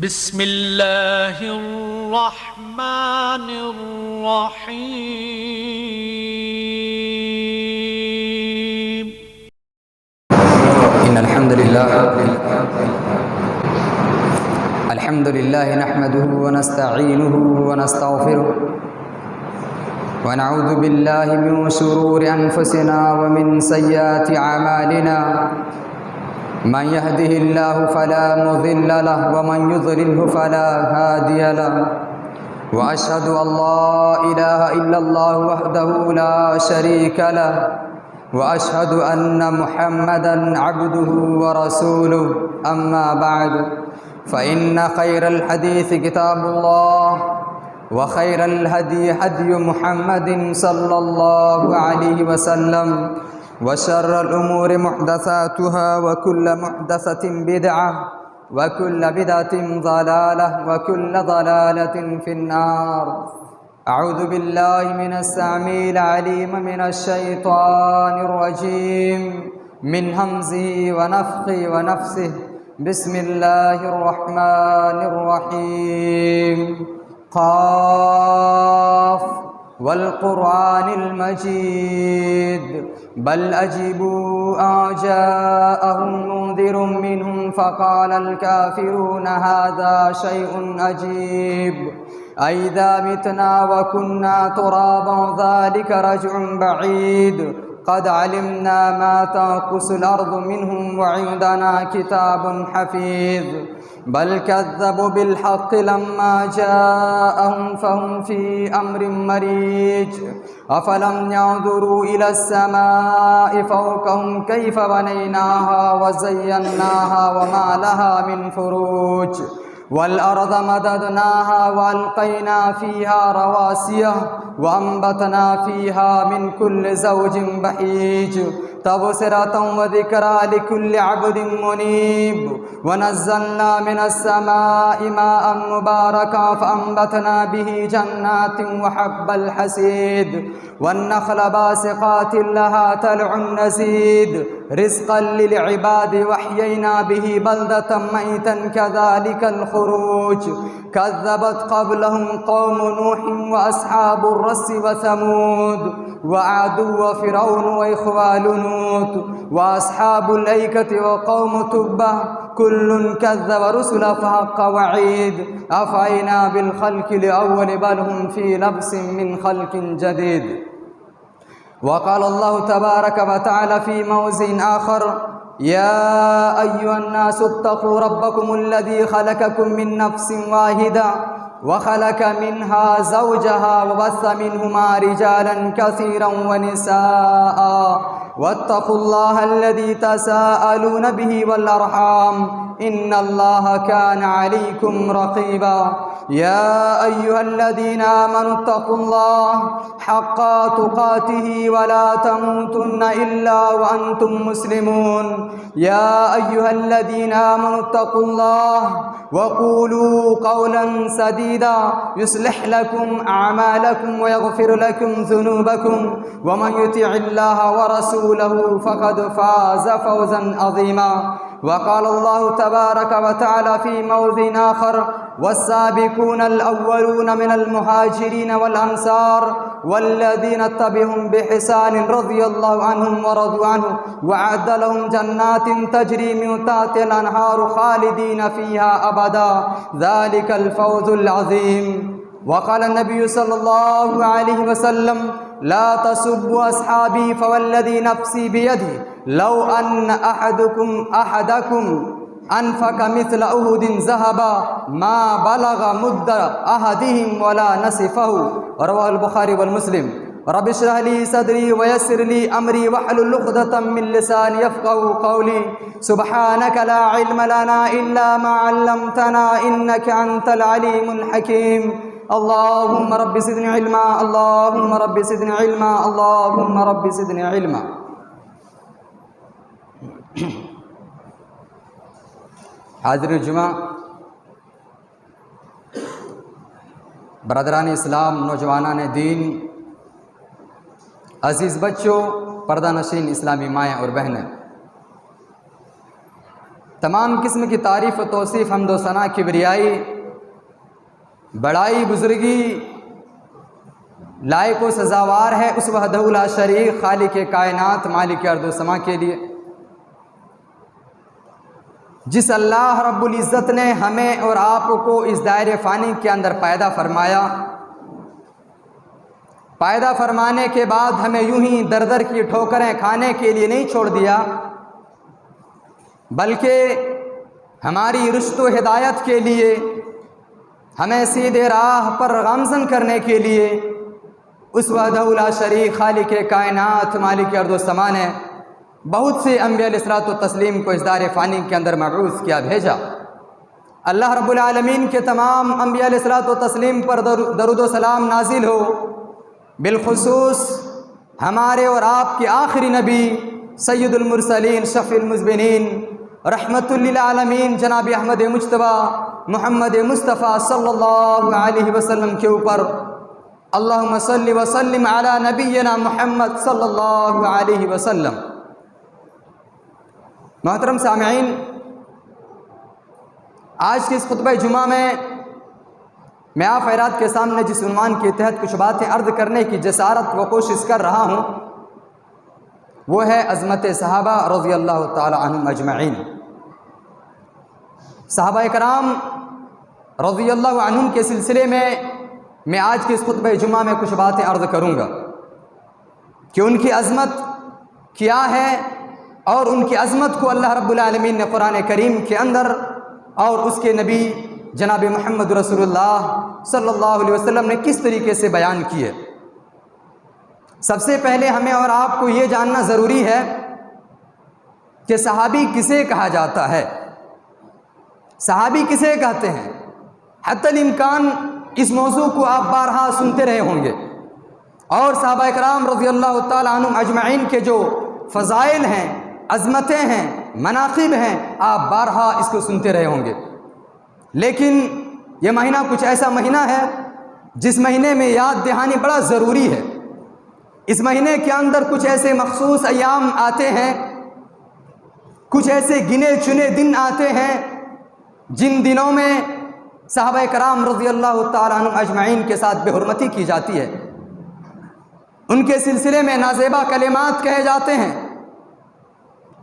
بسم الله الرحمن الرحيم. إن الحمد لله نحمده ونستعينه ونستغفره ونعوذ بالله من شرور أنفسنا ومن سيئات أعمالنا. من يهده الله فلا مضل له ومن يضلله فلا هادي له، وأشهد أن لا إله إلا الله وحده لا شريك له، وأشهد أن محمدًا عبده ورسوله. أما بعد، فإن خير الحديث كتاب الله، وخير الهدي هدي محمد صلى الله عليه وسلم، وشر الأمور محدثاتها، وكل محدثة بدعة، وكل بدعة ضلالة، وكل ضلالة في النار. أعوذ بالله من السميع العليم من الشيطان الرجيم، من همزه ونفخه ونفسه. بسم الله الرحمن الرحيم. قاف والقرآن المجيد، بل أجبوا أن جاءهم منذر منهم فقال الكافرون هذا شيء عجيب. أئذا متنا وكنا ترابا ذلك رجع بعيد. قد علمنا ما تنقص الأرض منهم وعندنا كتاب حفيظ. بل كذبوا بالحق لما جاءهم فهم في أمر مريج. أفلم ينظروا إلى السماء فوقهم كيف بنيناها وزيناها وما لها من فروج. والأرض مددناها وألقينا فيها رواسي وأنبتنا فيها من كل زوج بهيج. تبصرة وذكرى لكل عبد منيب. ونزلنا من السماء ماء مباركا فأنبتنا به جنات وحب الحسيد، والنخل باسقات لها طلع نضيد، رزقا للعباد، وأحيينا به بلدة ميتا كذلك الخروج. كذبت قبلهم قوم نوح وأصحاب الرس وثمود وعاد وفرعون وإخوان لوط وأصحاب الأيكة وقوم تبع، كل كذب رسل فحق وعيد. أفعينا بالخلق الأول بل هم في لبس من خلق جديد. وقال الله تبارك وتعالى في موضع آخر: يا أيها الناس اتقوا ربكم الذي خلقكم من نفس واحدة وخلق منها زوجها وبث منهما رجالا كثيرا ونساء، واتقوا الله الذي تساءلون به والأرحام، إن الله كان عليكم رقيبا. يا أيها الذين آمنوا اتقوا الله حق تقاته ولا تموتن إلا وأنتم مسلمون. يا أيها الذين آمنوا اتقوا الله وقولوا قولا سديدا يصلح لكم أعمالكم ويغفر لكم ذنوبكم، ومن يطع الله ورسوله فقد فاز فوزا عظيما. وقال الله تبارك وتعالى في موضع آخر: والسابقون الأولون من المهاجرين والأنصار والذين اتبعهم بإحسان رضي الله عنهم ورضوا عنه وأعد لهم جنات تجري من تحتها الأنهار خالدين فيها أبدا، ذلك الفوز العظيم. وقال النبي صلى الله عليه وسلم: لا تسبوا أصحابي فوالذي نفسي بيده لو أن أحدكم أنفق مثل أحد ذهبا ما بلغ مد أحدهم ولا نصفه. رواه البخاري والمسلم. رب اشرح لي صدري ويسر لي أمري واحلل عقدة من لساني يفقهوا قولي. سبحانك لا علم لنا إلا ما علمتنا إنك أنت العليم الحكيم. اللهم رب زدني علما، اللهم رب زدني علما، اللهم رب زدني علما. حاضرین جمعہ، برادران اسلام، نوجوانان دین، عزیز بچوں، پردہ نشین اسلامی مائیں اور بہنیں، تمام قسم کی تعریف و توصیف، حمد و ثنا، کبریائی، بڑائی، بزرگی لائق و سزاوار ہے اس وحدہ لا شریک خالق کائنات مالک ارض و سما کے لیے، جس اللہ رب العزت نے ہمیں اور آپ کو اس دائرے فانی کے اندر پیدا فرمایا، پیدا فرمانے کے بعد ہمیں یوں ہی در در کی ٹھوکریں کھانے کے لیے نہیں چھوڑ دیا، بلکہ ہماری رشد و ہدایت کے لیے، ہمیں سیدھے راہ پر گامزن کرنے کے لیے اس وحدہ لا شریک خالق کائنات مالک ارض و سما نے بہت سے انبیاء علیہ الصلوۃ والتسلیم کو اس دار فانی کے اندر مبعوث کیا، بھیجا۔ اللہ رب العالمین کے تمام انبیاء علیہ الصلوۃ والتسلیم پر درود و سلام نازل ہو، بالخصوص ہمارے اور آپ کے آخری نبی سید المرسلین شفیع المذنبین رحمت للعالمین جناب احمد مجتبیٰ محمد مصطفیٰ صلی اللہ علیہ وسلم کے اوپر اللہم صلی وسلم علی نبینا محمد صلی اللہ علیہ وسلم۔ محترم سامعین، آج کی اس خطبہ جمعہ میں آپ حضرات کے سامنے جس عنوان کے تحت کچھ باتیں عرض کرنے کی جسارت و کوشش کر رہا ہوں وہ ہے عظمت صحابہ رضی اللہ تعالی عنہم اجمعین۔ صحابہ کرام رضی اللہ عنہم کے سلسلے میں آج کے اس خطبہ جمعہ میں کچھ باتیں عرض کروں گا کہ ان کی عظمت کیا ہے، اور ان کی عظمت کو اللہ رب العالمین نے قرآن کریم کے اندر اور اس کے نبی جناب محمد رسول اللہ صلی اللہ علیہ وسلم نے کس طریقے سے بیان کی ہے۔ سب سے پہلے ہمیں اور آپ کو یہ جاننا ضروری ہے کہ صحابی کسے کہا جاتا ہے، صحابی کسے کہتے ہیں۔ حتی الامکان اس موضوع کو آپ بارہا سنتے رہے ہوں گے، اور صحابہ کرام رضی اللہ تعالی عنہم اجمعین کے جو فضائل ہیں، عظمتیں ہیں، مناقب ہیں، آپ بارہا اس کو سنتے رہے ہوں گے، لیکن یہ مہینہ کچھ ایسا مہینہ ہے جس مہینے میں یاد دہانی بڑا ضروری ہے۔ اس مہینے کے اندر کچھ ایسے مخصوص ایام آتے ہیں، کچھ ایسے گنے چنے دن آتے ہیں جن دنوں میں صحابہ کرام رضی اللہ تعالیٰ عنہم اجمعین کے ساتھ بے حرمتی کی جاتی ہے، ان کے سلسلے میں نازیبا کلمات کہے جاتے ہیں،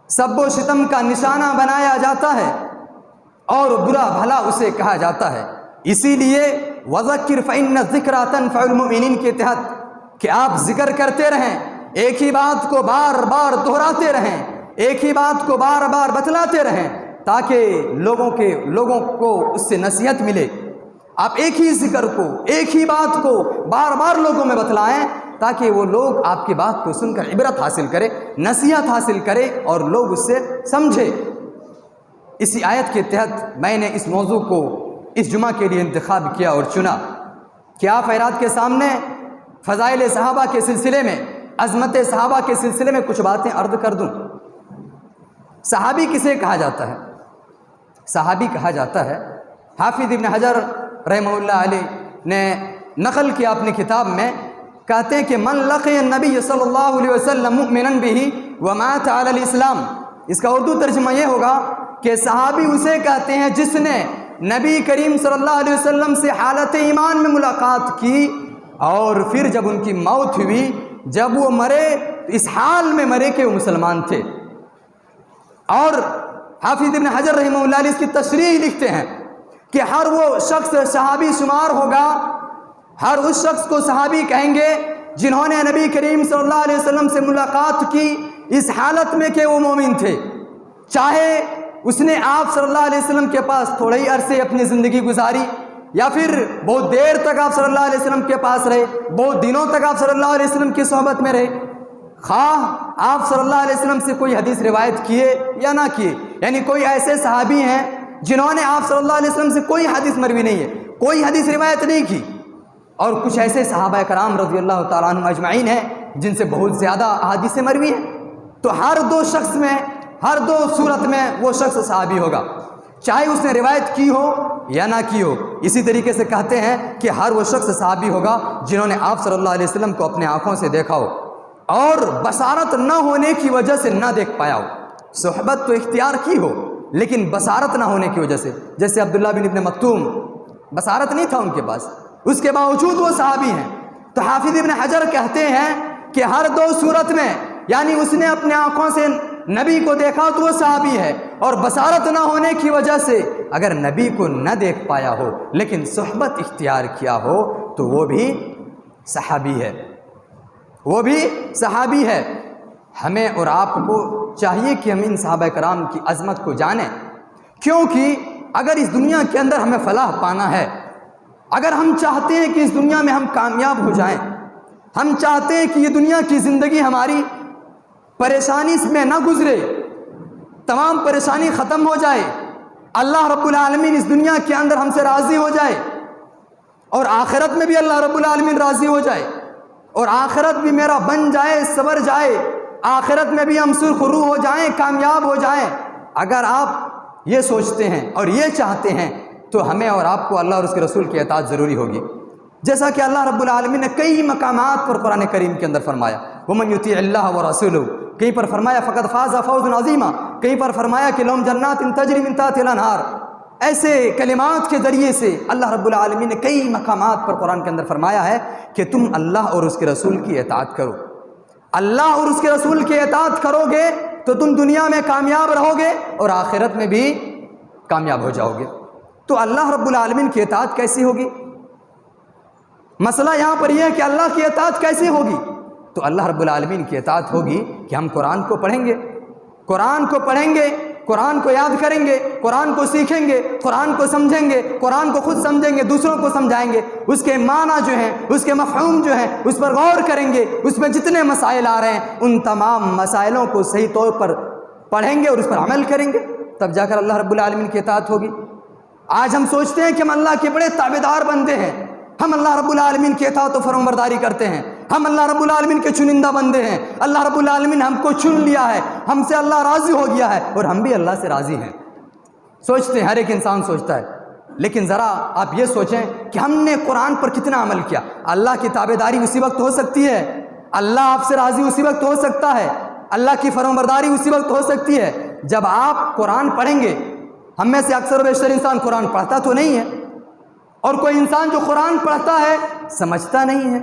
سب و شتم کا نشانہ بنایا جاتا ہے، اور برا بھلا اسے کہا جاتا ہے۔ اسی لیے وذکر فإن الذکریٰ تنفع المؤمنین کے تحت کہ آپ ذکر کرتے رہیں، ایک ہی بات کو بار بار دہراتے رہیں، ایک ہی بات کو بار بار بتلاتے رہیں تاکہ لوگوں کو اس سے نصیحت ملے۔ آپ ایک ہی ذکر کو، ایک ہی بات کو بار بار لوگوں میں بتلائیں تاکہ وہ لوگ آپ کی بات کو سن کر عبرت حاصل کرے، نصیحت حاصل کرے اور لوگ اس سے سمجھے۔ اسی آیت کے تحت میں نے اس موضوع کو اس جمعہ کے لیے انتخاب کیا اور چنا کہ آپ حضرات کے سامنے فضائل صحابہ کے سلسلے میں، عظمت صحابہ کے سلسلے میں کچھ باتیں عرض کر دوں۔ صحابی کسے کہا جاتا ہے؟ صحابی کہا جاتا ہے، حافظ ابن حجر رحمہ اللہ علیہ نے نقل کیا اپنی کتاب میں، کہتے ہیں کہ من لقی النبی صلی اللہ علیہ وسلم مؤمنا بہ ومات علی الاسلام۔ اس کا اردو ترجمہ یہ ہوگا کہ صحابی اسے کہتے ہیں جس نے نبی کریم صلی اللہ علیہ وسلم سے حالت ایمان میں ملاقات کی، اور پھر جب ان کی موت ہوئی، جب وہ مرے تو اس حال میں مرے کہ وہ مسلمان تھے۔ اور حافظ ابن حجر رحمہ اللہ علیہ اس کی تشریح لکھتے ہیں کہ ہر وہ شخص صحابی شمار ہوگا، ہر اس شخص کو صحابی کہیں گے جنہوں نے نبی کریم صلی اللہ علیہ وسلم سے ملاقات کی اس حالت میں کہ وہ مومن تھے، چاہے اس نے آپ صلی اللہ علیہ وسلم کے پاس تھوڑے ہی عرصے اپنی زندگی گزاری، یا پھر بہت دیر تک آپ صلی اللہ علیہ وسلم کے پاس رہے، بہت دنوں تک آپ صلی اللہ علیہ وسلم کی صحبت میں رہے، خواہ آپ صلی اللہ علیہ وسلم سے کوئی حدیث روایت کیے یا نہ کیے۔ یعنی کوئی ایسے صحابی ہیں جنہوں نے آپ صلی اللہ علیہ وسلم سے کوئی حدیث مروی نہیں ہے، کوئی حدیث روایت نہیں کی، اور کچھ ایسے صحابہ کرام رضی اللہ تعالیٰ عنہم اجمعین ہیں جن سے بہت زیادہ احادیث مروی ہیں۔ تو ہر دو شخص میں، ہر دو صورت میں وہ شخص صحابی ہوگا، چاہے اس نے روایت کی ہو یا نہ کی ہو۔ اسی طریقے سے کہتے ہیں کہ ہر وہ شخص صحابی ہوگا جنہوں نے آپ صلی اللہ علیہ وسلم کو اپنے آنکھوں سے دیکھا ہو، اور بصارت نہ ہونے کی وجہ سے نہ دیکھ پایا ہو، صحبت تو اختیار کی ہو لیکن بصارت نہ ہونے کی وجہ سے، جیسے عبداللہ بن ابن مکتوم، بصارت نہیں تھا ان کے پاس، اس کے باوجود وہ صحابی ہیں۔ تو حافظ ابن حجر کہتے ہیں کہ ہر دو صورت میں، یعنی اس نے اپنے آنکھوں سے نبی کو دیکھا تو وہ صحابی ہے، اور بصارت نہ ہونے کی وجہ سے اگر نبی کو نہ دیکھ پایا ہو لیکن صحبت اختیار کیا ہو تو وہ بھی صحابی ہے، وہ بھی صحابی ہے۔ ہمیں اور آپ کو چاہیے کہ ہم ان صحابہ کرام کی عظمت کو جانیں، کیونکہ اگر اس دنیا کے اندر ہمیں فلاح پانا ہے، اگر ہم چاہتے ہیں کہ اس دنیا میں ہم کامیاب ہو جائیں، ہم چاہتے ہیں کہ یہ دنیا کی زندگی ہماری پریشانی میں نہ گزرے، تمام پریشانی ختم ہو جائے، اللہ رب العالمین اس دنیا کے اندر ہم سے راضی ہو جائے، اور آخرت میں بھی اللہ رب العالمین راضی ہو جائے، اور آخرت بھی میرا بن جائے، سنور جائے، آخرت میں بھی ہم سرخ روح ہو جائیں، کامیاب ہو جائیں، اگر آپ یہ سوچتے ہیں اور یہ چاہتے ہیں تو ہمیں اور آپ کو اللہ اور اس کے رسول کی اطاعت ضروری ہوگی، جیسا کہ اللہ رب العالمین نے کئی مقامات پر قرآن کریم کے اندر فرمایا، وَمَن يُطِعِ اللَّهَ وَرَسُولَهُ، کہیں پر فرمایا فقد فاز فوزا عظیما، کہیں پر فرمایا کہ لهم جنات تجری من تحتها الانہار۔ ایسے کلمات کے ذریعے سے اللہ رب العالمین نے کئی مقامات پر قرآن کے اندر فرمایا ہے کہ تم اللہ اور اس کے رسول کی اطاعت کرو، اللہ اور اس کے رسول کی اطاعت کرو گے تو تم دنیا میں کامیاب رہو گے اور آخرت میں بھی کامیاب ہو جاؤ گے۔ تو اللہ رب العالمین کی اطاعت کیسی ہوگی؟ مسئلہ یہاں پر یہ ہے کہ اللہ کی اطاعت کیسی ہوگی؟ تو اللہ رب العالمین کی اطاعت ہوگی کہ ہم قرآن کو پڑھیں گے، قرآن کو پڑھیں گے، قرآن کو یاد کریں گے، قرآن کو سیکھیں گے، قرآن کو سمجھیں گے، قرآن کو خود سمجھیں گے، دوسروں کو سمجھائیں گے، اس کے معنی جو ہیں، اس کے مفہوم جو ہیں اس پر غور کریں گے، اس میں جتنے مسائل آ رہے ہیں ان تمام مسائلوں کو صحیح طور پر پڑھیں گے اور اس پر عمل کریں گے، تب جا کر اللہ رب العالمین کی اطاعت ہوگی۔ آج ہم سوچتے ہیں کہ ہم اللہ کے بڑے تابعدار بندے ہیں، ہم اللہ رب العالمین کی اطاعت و فرمانبرداری کرتے ہیں، ہم اللہ رب العالمین کے چنندہ بندے ہیں، اللہ رب العالمین ہم کو چن لیا ہے، ہم سے اللہ راضی ہو گیا ہے اور ہم بھی اللہ سے راضی ہیں، سوچتے ہیں، ہر ایک انسان سوچتا ہے۔ لیکن ذرا آپ یہ سوچیں کہ ہم نے قرآن پر کتنا عمل کیا۔ اللہ کی تابعداری اسی وقت ہو سکتی ہے، اللہ آپ سے راضی اسی وقت ہو سکتا ہے، اللہ کی فرمانبرداری اسی وقت ہو سکتی ہے جب آپ قرآن پڑھیں گے۔ ہم میں سے اکثر و بیشتر انسان قرآن پڑھتا تو نہیں ہے، اور کوئی انسان جو قرآن پڑھتا ہے سمجھتا نہیں ہے،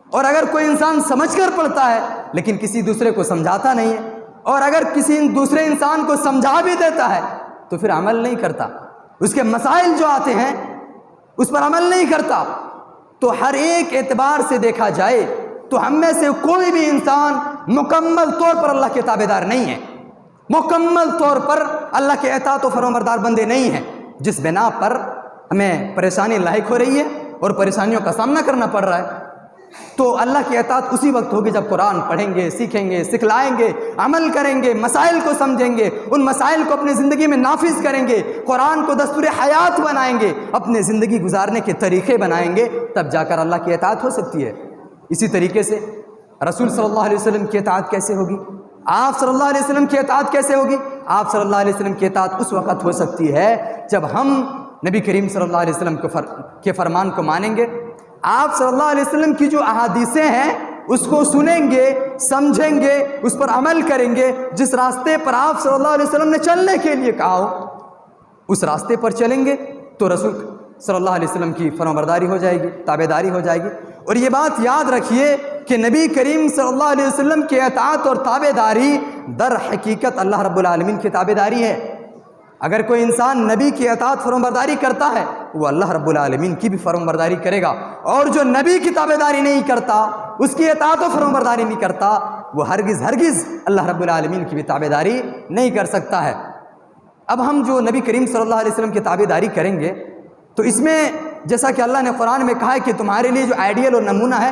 اور اگر کوئی انسان سمجھ کر پڑھتا ہے لیکن کسی دوسرے کو سمجھاتا نہیں ہے، اور اگر کسی دوسرے انسان کو سمجھا بھی دیتا ہے تو پھر عمل نہیں کرتا، اس کے مسائل جو آتے ہیں اس پر عمل نہیں کرتا۔ تو ہر ایک اعتبار سے دیکھا جائے تو ہم میں سے کوئی بھی انسان مکمل طور پر اللہ کے تابعدار نہیں ہے، مکمل طور پر اللہ کے اطاعت و فرمانبردار بندے نہیں ہیں، جس بنا پر ہمیں پریشانی لاحق ہو رہی ہے اور پریشانیوں کا سامنا کرنا پڑ رہا ہے۔ تو اللہ کی اطاعت اسی وقت ہوگی جب قرآن پڑھیں گے، سیکھیں گے، سکھلائیں گے، عمل کریں گے، مسائل کو سمجھیں گے، ان مسائل کو اپنی زندگی میں نافذ کریں گے، قرآن کو دستور حیات بنائیں گے، اپنے زندگی گزارنے کے طریقے بنائیں گے، تب جا کر اللہ کی اطاعت ہو سکتی ہے۔ اسی طریقے سے رسول صلی اللہ علیہ وسلم کی اطاعت کیسے ہوگی؟ آپ صلی اللہ علیہ وسلم کی اطاعت کیسے ہوگی؟ آپ صلی اللہ علیہ وسلم کی اطاعت اس وقت ہو سکتی ہے جب ہم نبی کریم صلی اللہ علیہ وسلم کے فرمان کو مانیں گے، آپ صلی اللہ علیہ وسلم کی جو احادیثیں ہیں اس کو سنیں گے، سمجھیں گے، اس پر عمل کریں گے، جس راستے پر آپ صلی اللہ علیہ وسلم نے چلنے کے لیے کہا ہو اس راستے پر چلیں گے تو رسول صلی اللہ علیہ وسلم کی فرمانبرداری ہو جائے گی، تابعداری ہو جائے گی۔ اور یہ بات یاد رکھیے کہ نبی کریم صلی اللہ علیہ وسلم کی اطاعت اور تابعداری در حقیقت اللہ رب العالمین کی تابعداری ہے۔ اگر کوئی انسان نبی کی اطاعت فرمانبرداری کرتا ہے وہ اللہ رب العالمین کی بھی فرمانبرداری کرے گا، اور جو نبی کی تابعداری نہیں کرتا، اس کی اطاعت و فرمانبرداری نہیں کرتا، وہ ہرگز اللہ رب العالمین کی بھی تابعداری نہیں کر سکتا ہے۔ اب ہم جو نبی کریم صلی اللہ علیہ وسلم کی تابعداری کریں گے تو اس میں جیسا کہ اللہ نے قرآن میں کہا ہے کہ تمہارے لیے جو آئیڈیل اور نمونہ ہے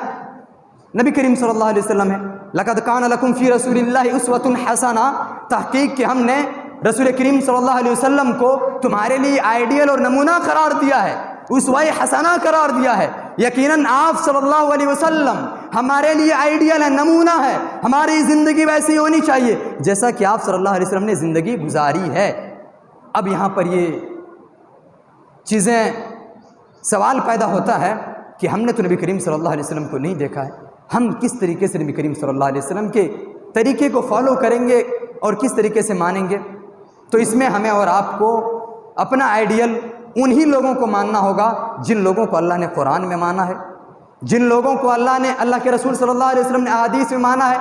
نبی کریم صلی اللہ علیہ وسلم ہے۔ لَقَدْ كَانَ لَكُمْ فِي رَسُولِ اللَّهِ أُسْوَةٌ حَسَنَةٌ، تحقیق کہ ہم نے رسول کریم صلی اللہ علیہ وسلم کو تمہارے لیے آئیڈیل اور نمونہ قرار دیا ہے، اسوہ حسنہ قرار دیا ہے۔ یقیناً آپ صلی اللہ علیہ وسلم ہمارے لیے آئیڈیل ہے، نمونہ ہے، ہماری زندگی ویسی ہونی چاہیے جیسا کہ آپ صلی اللہ علیہ وسلم نے زندگی گزاری ہے۔ اب یہاں پر یہ چیزیں سوال پیدا ہوتا ہے کہ ہم نے تو نبی کریم صلی اللہ علیہ وسلم کو نہیں دیکھا ہے، ہم کس طریقے سے نبی کریم صلی اللہ علیہ وسلم کے طریقے کو فالو کریں گے اور کس طریقے سے مانیں گے؟ تو اس میں ہمیں اور آپ کو اپنا آئیڈیل انہی لوگوں کو ماننا ہوگا جن لوگوں کو اللہ نے قرآن میں مانا ہے، جن لوگوں کو اللہ کے رسول صلی اللہ علیہ وسلم نے احادیث میں مانا ہے.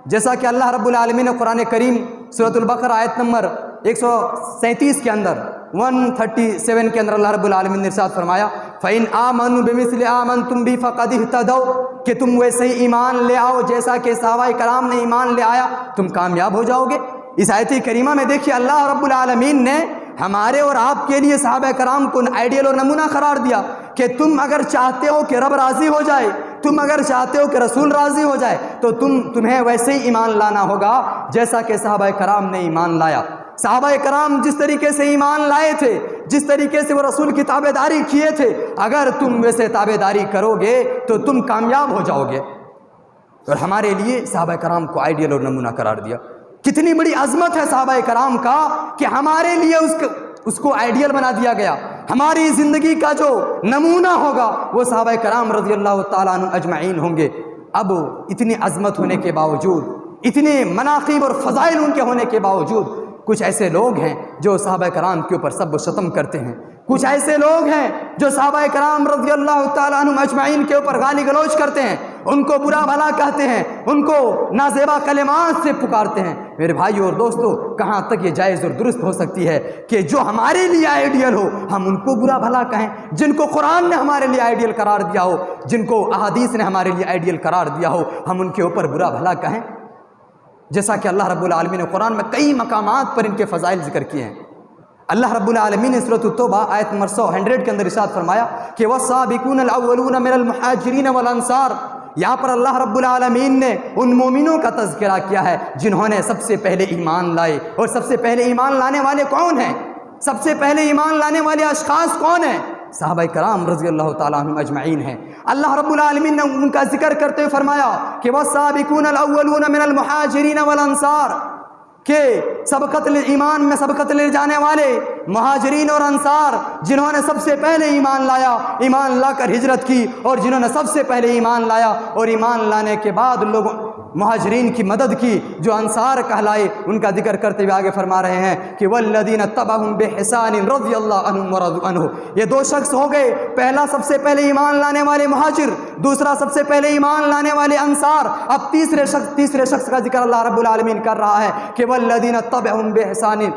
جیسا کہ اللہ رب العالمین نے قرآن کریم سورۃ البقرہ آیت نمبر 137 کے اندر 137 کے اندر اللہ رب العالمین نے ارشاد فرمایا فَإِنْ آمَنُوا بِمِثْلِ آمَنْتُمْ بِهِ فَقَدِ اهْتَدَوْا کہ تم ویسے ہی ایمان لے آؤ جیسا کہ صحابہ کرام نے ایمان لے آیا، تم کامیاب ہو جاؤ گے. اس آیت کریمہ میں دیکھیے اللہ رب العالمین نے ہمارے اور آپ کے لیے صحابہ کرام کو آئیڈیل اور نمونہ قرار دیا کہ تم اگر چاہتے ہو کہ رب راضی ہو جائے، تم اگر چاہتے ہو کہ رسول راضی ہو جائے، تو تمہیں ویسے ہی ایمان لانا ہوگا جیسا کہ صحابہ کرام نے ایمان لایا. صحابہ کرام جس طریقے سے ایمان لائے تھے، جس طریقے سے وہ رسول کی تابع داری کیے تھے، اگر تم ویسے تابع داری کرو گے تو تم کامیاب ہو جاؤ گے. اور ہمارے لیے صحابہ کرام کو آئیڈیل اور نمونہ قرار دیا. کتنی بڑی عظمت ہے صحابہ کرام کا کہ ہمارے لیے اس کو آئیڈیل بنا دیا گیا. ہماری زندگی کا جو نمونہ ہوگا وہ صحابہ کرام رضی اللہ تعالیٰ عنہ اجمعین ہوں گے. اب اتنی عظمت ہونے کے باوجود، اتنے مناقب اور فضائل ان کے ہونے کے باوجود، کچھ ایسے لوگ ہیں جو صحابہ کرام کے اوپر سب و شتم کرتے ہیں. کچھ ایسے لوگ ہیں جو صحابہ کرام رضی اللہ تعالیٰ عنہ اجمعین کے اوپر گالی گلوچ کرتے ہیں، ان کو برا بھلا کہتے ہیں، ان کو نازیبا کلمات سے پکارتے ہیں. میرے بھائیو اور دوستو، کہاں تک یہ جائز اور درست ہو سکتی ہے کہ جو ہمارے لیے آئیڈیل ہو ہم ان کو برا بھلا کہیں؟ جن کو قرآن نے ہمارے لیے آئیڈیل قرار دیا ہو، جن کو احادیث نے ہمارے لیے آئیڈیل قرار دیا ہو، ہم ان کے اوپر برا بھلا کہیں؟ جیسا کہ اللہ رب العالمین نے قرآن میں کئی مقامات پر ان کے فضائل ذکر کیے ہیں. اللہ رب العالمین نے سورۃ التوبہ آیت نمبر 100 کے اندر ارشاد فرمایا کہ وَالسَّابِقُونَ الْأَوَّلُونَ مِنَ الْمُحَاجِرِينَ وَالْأَنصَارِ. یہاں پر اللہ رب العالمین نے ان مومنوں کا تذکرہ کیا ہے جنہوں نے سب سے پہلے ایمان لائے. اور سب سے پہلے ایمان لانے والے کون ہیں؟ سب سے پہلے ایمان لانے والے اشخاص کون ہیں؟ صحابہ کرام رضی اللہ تعالیٰ عنہم اجمعین ہیں. اللہ رب العالمین نے ان کا ذکر کرتے ہوئے فرمایا کہ وَالسَّابِقُونَ الْأَوَّلُونَ مِنَ الْمُحَاجِرِينَ وَالْأَنصَارِ، کہ سبقت ایمان میں سبقت لے جانے والے مہاجرین اور انصار جنہوں نے سب سے پہلے ایمان لایا، ایمان لا کر ہجرت کی، اور جنہوں نے سب سے پہلے ایمان لایا اور ایمان لانے کے بعد لوگوں مہاجرین کی مدد کی جو انصار کہلائے، ان کا ذکر کرتے ہوئے آگے فرما رہے ہیں کہ والذین تبعہم بإحسان رضی اللہ عنہم ورضوا عنہ. یہ دو شخص ہو گئے، پہلا سب سے پہلے ایمان لانے والے مہاجر، دوسرا سب سے پہلے ایمان لانے والے انصار. اب تیسرے شخص کا ذکر اللہ رب العالمین کر رہا ہے کہ والذین تبعہم بإحسان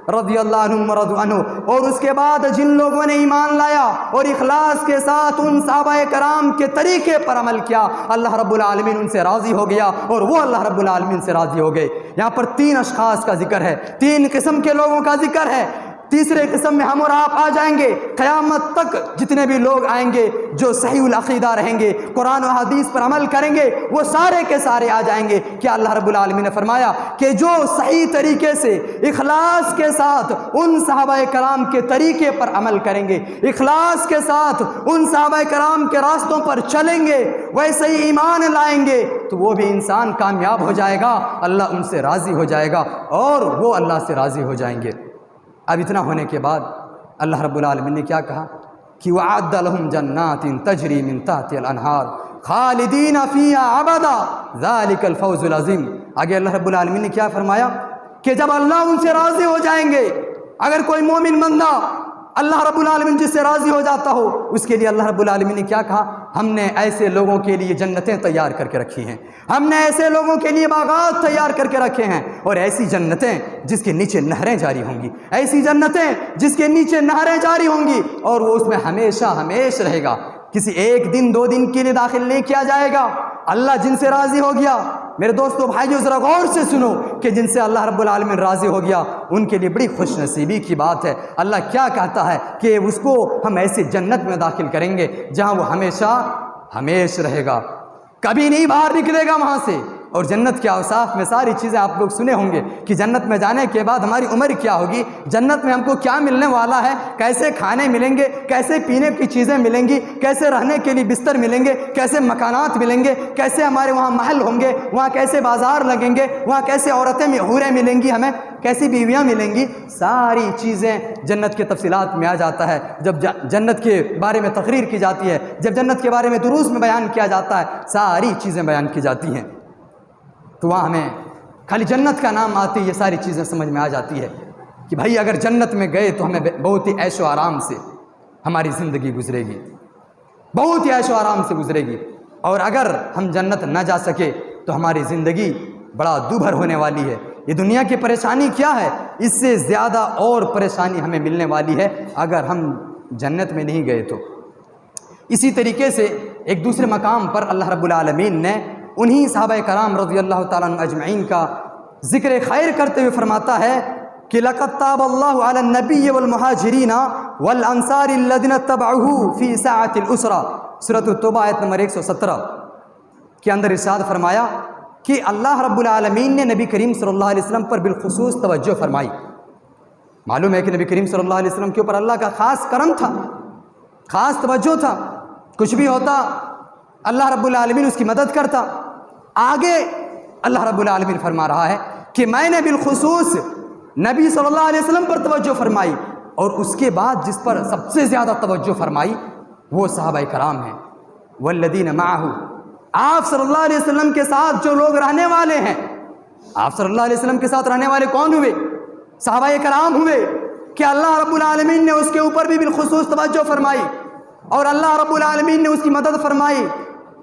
رضی اللہ عنہم ورضوا عنہ. اور اس کے بعد جن لوگوں نے ایمان لایا اور اخلاص کے ساتھ ان صحابہ کرام کے طریقے پر عمل کیا، اللہ رب العالمین ان سے راضی ہو گیا اور وہ اللہ رب العالمین سے راضی ہو گئے. یہاں پر 3 اشخاص کا ذکر ہے، 3 قسم کے لوگوں کا ذکر ہے. تیسرے قسم میں ہم اور آپ آ جائیں گے. قیامت تک جتنے بھی لوگ آئیں گے جو صحیح العقیدہ رہیں گے، قرآن و حدیث پر عمل کریں گے، وہ سارے کے سارے آ جائیں گے. کیا اللہ رب العالمین نے فرمایا کہ جو صحیح طریقے سے اخلاص کے ساتھ ان صحابہ کرام کے طریقے پر عمل کریں گے، اخلاص کے ساتھ ان صحابہ کرام کے راستوں پر چلیں گے، ویسے ہی ایمان لائیں گے، تو وہ بھی انسان کامیاب ہو جائے گا، اللہ ان سے راضی ہو جائے گا اور وہ اللہ سے راضی ہو جائیں گے. اب اتنا ہونے کے بعد اللہ رب العالمین نے کیا کہا کہ وَأَعَدَّ لَهُمْ جَنَّاتٍ تَجْرِي مِن تَحْتِهَا الْأَنْهَارُ خَالِدِينَ فِيهَا أَبَدًا ذَلِكَ الْفَوْزُ الْعَظِيمُ. آگے اللہ رب العالمین نے کیا فرمایا کہ جب اللہ ان سے راضی ہو جائیں گے، اگر کوئی مومن بندہ اللہ رب العالمین جس سے راضی ہو جاتا ہو، اس کے لیے اللہ رب العالمین نے کیا کہا؟ ہم نے ایسے لوگوں کے لیے جنتیں تیار کر کے رکھی ہیں، ہم نے ایسے لوگوں کے لیے باغات تیار کر کے رکھے ہیں، اور ایسی جنتیں جس کے نیچے نہریں جاری ہوں گی، ایسی جنتیں جس کے نیچے نہریں جاری ہوں گی، اور وہ اس میں ہمیشہ ہمیشہ رہے گا. کسی 1 دن 2 دن کے لیے داخل نہیں کیا جائے گا. اللہ جن سے راضی ہو گیا، میرے دوستو بھائیو ذرا غور سے سنو کہ جن سے اللہ رب العالمین راضی ہو گیا ان کے لیے بڑی خوش نصیبی کی بات ہے. اللہ کیا کہتا ہے کہ اس کو ہم ایسی جنت میں داخل کریں گے جہاں وہ ہمیشہ ہمیشہ رہے گا، کبھی نہیں باہر نکلے گا وہاں سے. اور جنت کے اوصاف میں ساری چیزیں آپ لوگ سنے ہوں گے کہ جنت میں جانے کے بعد ہماری عمر کیا ہوگی، جنت میں ہم کو کیا ملنے والا ہے، کیسے کھانے ملیں گے، کیسے پینے کی چیزیں ملیں گی، کیسے رہنے کے لیے بستر ملیں گے، کیسے مکانات ملیں گے، کیسے ہمارے وہاں محل ہوں گے، وہاں کیسے بازار لگیں گے، وہاں کیسے عورتیں حوریں ملیں گی، ہمیں کیسی بیویاں ملیں گی. ساری چیزیں جنت کے تفصیلات میں آ جاتا ہے. جب جنت کے بارے میں تقریر کی جاتی ہے، جب جنت کے بارے میں دروس میں بیان کیا جاتا ہے، ساری چیزیں بیان کی جاتی ہیں، تو وہاں ہمیں خالی جنت کا نام آتے یہ ساری چیزیں سمجھ میں آ جاتی ہے. کہ بھائی اگر جنت میں گئے تو ہمیں بہت ہی عیش و آرام سے ہماری زندگی گزرے گی، بہت ہی عیش و آرام سے گزرے گی، اور اگر ہم جنت نہ جا سکے تو ہماری زندگی بڑا دوبھر ہونے والی ہے۔ یہ دنیا کی پریشانی کیا ہے، اس سے زیادہ اور پریشانی ہمیں ملنے والی ہے اگر ہم جنت میں نہیں گئے تو۔ اسی طریقے سے ایک دوسرے مقام پر اللہ رب العالمین نے انہی صحابہ کرام رضی اللہ تعالیٰ عنہ اجمعین کا ذکر خیر کرتے ہوئے فرماتا ہے کہ لَقَدْ تَابَ اللَّهُ عَلَى النَّبِيِّ وَالْمُهَاجِرِينَ وَالْأَنصَارِ الَّذِينَ اتَّبَعُوهُ فِي سَاعَةِ الْأُسْرَةِ، سورۃ التوبہ آیت نمبر 117 کے اندر ارشاد فرمایا کہ اللہ رب العالمین نے نبی کریم صلی اللہ علیہ وسلم پر بالخصوص توجہ فرمائی۔ معلوم ہے کہ نبی کریم صلی اللہ علیہ وسلم کے اوپر اللہ کا خاص کرم تھا، خاص توجہ تھا، کچھ بھی ہوتا اللہ رب العالمین اس کی مدد کرتا۔ آگے اللہ رب العالمین فرما رہا ہے کہ میں نے بالخصوص نبی صلی اللہ علیہ وسلم پر توجہ فرمائی، اور اس کے بعد جس پر سب سے زیادہ توجہ فرمائی وہ صحابہ کرام ہیں۔ والذین معہ، آپ صلی اللہ علیہ وسلم کے ساتھ جو لوگ رہنے والے ہیں، آپ صلی اللہ علیہ وسلم کے ساتھ رہنے والے کون ہوئے؟ صحابہ کرام ہوئے، کہ اللہ رب العالمین نے اس کے اوپر بھی بالخصوص توجہ فرمائی، اور اللہ رب العالمین نے اس کی مدد فرمائی۔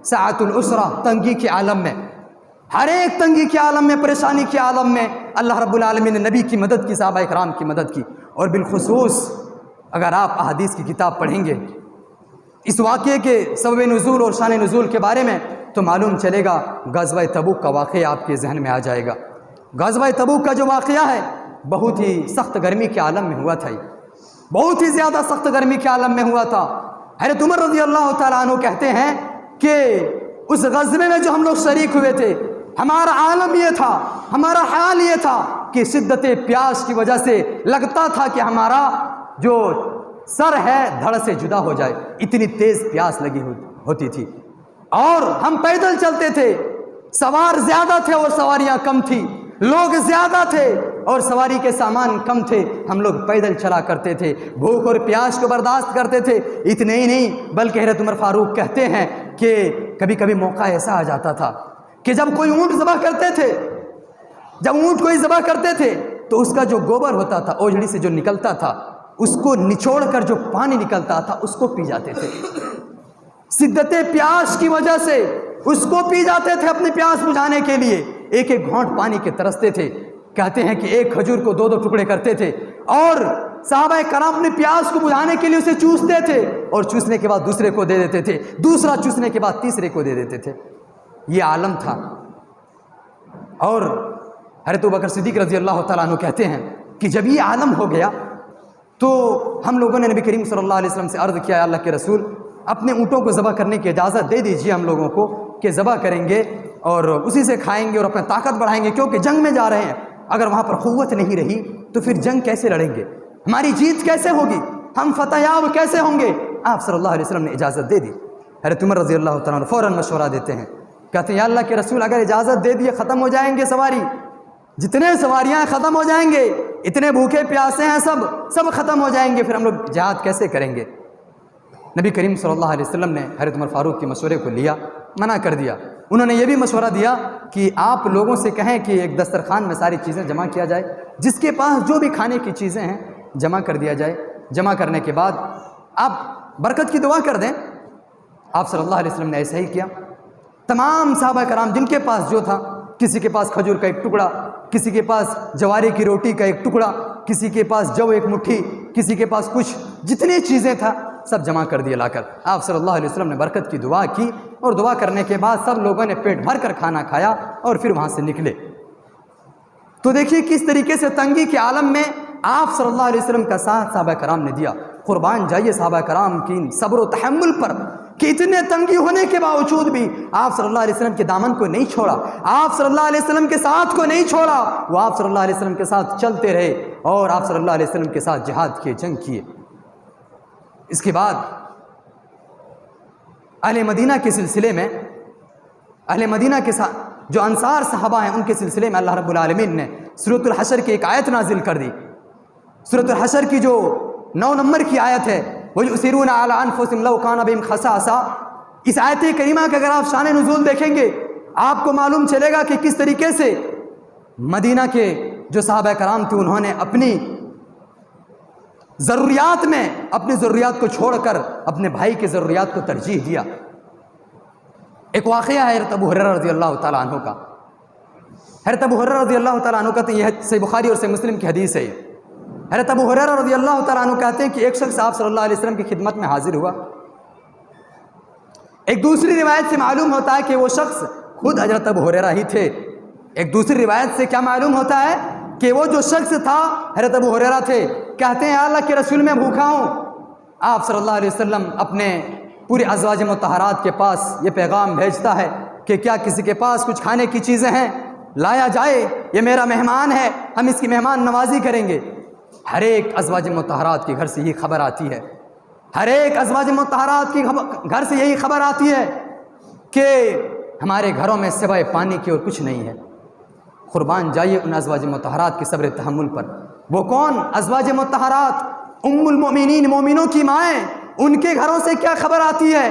ساعۃ العسرہ، تنگی کے عالم میں، ہر ایک تنگی کے عالم میں، پریشانی کے عالم میں اللہ رب العالمین نے نبی کی مدد کی، صحابہ کرام کی مدد کی۔ اور بالخصوص اگر آپ احادیث کی کتاب پڑھیں گے اس واقعے کے سبب نزول اور شان نزول کے بارے میں تو معلوم چلے گا، غزوہ تبوک کا واقعہ آپ کے ذہن میں آ جائے گا۔ غزوہ تبوک کا جو واقعہ ہے بہت ہی سخت گرمی کے عالم میں ہوا تھا، بہت ہی زیادہ سخت گرمی کے عالم میں ہوا تھا۔ حضرت عمر رضی اللہ تعالیٰ عنہ کہتے ہیں کہ اس غزوے میں جو ہم لوگ شریک ہوئے تھے، ہمارا عالم یہ تھا، ہمارا حال یہ تھا کہ شدت پیاس کی وجہ سے لگتا تھا کہ ہمارا جو سر ہے دھڑ سے جدا ہو جائے، اتنی تیز پیاس لگی ہوتی تھی۔ اور ہم پیدل چلتے تھے، سوار زیادہ تھے اور سواریاں کم تھی، لوگ زیادہ تھے اور سواری کے سامان کم تھے، ہم لوگ پیدل چلا کرتے تھے، بھوک اور پیاس کو برداشت کرتے تھے۔ اتنے ہی نہیں بلکہ حضرت عمر فاروق کہتے ہیں کہ کبھی کبھی موقع ایسا آ جاتا تھا کہ جب کوئی اونٹ ذبح کرتے تھے، جب اونٹ کوئی ذبح کرتے تھے تو اس کا جو گوبر ہوتا تھا، اوجڑی سے جو نکلتا تھا، اس کو نچوڑ کر جو پانی نکلتا تھا اس کو پی جاتے تھے۔ شدت پیاس کی وجہ سے اس کو پی جاتے تھے اپنی پیاس بجھانے کے لیے، ایک ایک گھونٹ پانی کے ترستے تھے۔ کہتے ہیں کہ ایک کھجور کو دو دو ٹکڑے کرتے تھے اور صحابہ کرام اپنی پیاس کو بجھانے کے لیے اسے چوستے تھے، اور چوسنے کے بعد دوسرے کو دے دیتے تھے، دوسرا چوسنے کے بعد تیسرے کو دے دیتے تھے۔ یہ عالم تھا۔ اور حضرت ابوبکر صدیق رضی اللہ تعالیٰ عنہ کہتے ہیں کہ جب یہ عالم ہو گیا تو ہم لوگوں نے نبی کریم صلی اللہ علیہ وسلم سے عرض کیا، اللہ کے رسول اپنے اونٹوں کو ذبح کرنے کی اجازت دے دیجیے ہم لوگوں کو، کہ ذبح کریں گے اور اسی سے کھائیں گے اور اپنا طاقت بڑھائیں گے، کیونکہ جنگ میں جا رہے ہیں، اگر وہاں پر قوت نہیں رہی تو پھر جنگ کیسے لڑیں گے، ہماری جیت کیسے ہوگی، ہم فتح یاب کیسے ہوں گے۔ آپ صلی اللہ علیہ وسلم نے اجازت دے دی۔ حضرت عمر رضی اللہ تعالیٰ عنہ فوراً مشورہ دیتے ہیں، کہتے ہیں یا اللہ کے رسول اگر اجازت دے دیے ختم ہو جائیں گے سواری، جتنے سواریاں ختم ہو جائیں گے، اتنے بھوکے پیاسے ہیں سب ختم ہو جائیں گے، پھر ہم لوگ جہاد کیسے کریں گے۔ نبی کریم صلی اللہ علیہ وسلم نے حضرت عمر فاروق کے مشورے کو لیا، منع کر دیا۔ انہوں نے یہ بھی مشورہ دیا کہ آپ لوگوں سے کہیں کہ ایک دسترخوان میں ساری چیزیں جمع کیا جائے، جس کے پاس جو بھی کھانے کی چیزیں ہیں جمع کر دیا جائے، جمع کرنے کے بعد آپ برکت کی دعا کر دیں۔ آپ صلی اللہ علیہ وسلم نے ایسا ہی کیا۔ تمام صحابہ کرام جن کے پاس جو تھا، کسی کے پاس کھجور کا ایک ٹکڑا، کسی کے پاس جواری کی روٹی کا ایک ٹکڑا، کسی کے پاس جو ایک مٹھی، کسی کے پاس کچھ، جتنی چیزیں تھا سب جمع کر دیا لا کر۔ آپ صلی اللہ علیہ وسلم نے برکت کی دعا کی، اور دعا کرنے کے بعد سب لوگوں نے پیٹ بھر کر کھانا کھایا اور پھر وہاں سے نکلے۔ تو دیکھیے کس طریقے سے تنگی کے عالم میں آپ صلی اللہ علیہ وسلم کا ساتھ صحابہ کرام نے دیا۔ قربان جائیے صحابہ کرام کی صبر و تحمل پر کہ اتنے تنگی ہونے کے باوجود بھی آپ صلی اللہ علیہ وسلم کے دامن کو نہیں چھوڑا، آپ صلی اللہ علیہ وسلم کے ساتھ کو نہیں چھوڑا، وہ آپ صلی اللہ علیہ وسلم کے ساتھ چلتے رہے اور آپ صلی اللہ علیہ وسلم کے ساتھ جہاد کیے، جنگ کیے۔ اس کے بعد اہل مدینہ کے سلسلے میں، اہل مدینہ کے ساتھ جو انصار صحابہ ہیں ان کے سلسلے میں اللہ رب العالمین نے سورۃ الحشر کی ایک آیت نازل کر دی۔ سورۃ الحشر کی جو 9 نمبر کی آیت ہے، وَيُؤْثِرُونَ عَلَىٰ أَنفُسِهِمْ لَوْ كَانَ بِهِمْ خَصَاصَةٌ، اس آیت کریمہ کا اگر آپ شان نزول دیکھیں گے آپ کو معلوم چلے گا کہ کس طریقے سے مدینہ کے جو صحابہ کرام تھے انہوں نے اپنی ضروریات میں اپنی ضروریات کو چھوڑ کر اپنے بھائی کی ضروریات کو ترجیح دیا۔ ایک واقعہ ہے حضرت ابو ہریرہ رضی اللہ تعالیٰ عنہ کا۔ حضرت ابو ہریرہ رضی اللہ تعالیٰ عنہ کہتے ہیں، یہ صحیح بخاری اور صحیح مسلم کی حدیث ہے یہ۔ حضرت ابو ہریرہ رضی اللہ تعالیٰ عنہ کہتے ہیں کہ ایک شخص آپ صلی اللہ علیہ وسلم کی خدمت میں حاضر ہوا۔ ایک دوسری روایت سے معلوم ہوتا ہے کہ وہ شخص خود حضرت ابو ہریرہ ہی تھے۔ ایک دوسری روایت سے کیا معلوم ہوتا ہے کہ وہ جو شخص تھا حضرت ابو ہریرہ تھے۔ کہتے ہیں اللہ کے رسول میں بھوکا ہوں۔ آپ صلی اللہ علیہ وسلم اپنے پورے ازواج مطہرات کے پاس یہ پیغام بھیجتا ہے کہ کیا کسی کے پاس کچھ کھانے کی چیزیں ہیں، لایا جائے، یہ میرا مہمان ہے، ہم اس کی مہمان نوازی کریں گے۔ ہر ایک ازواج مطہرات کے گھر سے یہی خبر آتی ہے، ہر ایک ازواج مطہرات کی گھر سے یہی خبر آتی ہے کہ ہمارے گھروں میں سوائے پانی کی اور کچھ نہیں ہے۔ قربان جائیے ان ازواج مطہرات کے صبر تحمل پر۔ وہ کون؟ ازواج مطہرات، ام المؤمنین، مومنوں کی مائیں۔ ان کے گھروں سے کیا خبر آتی ہے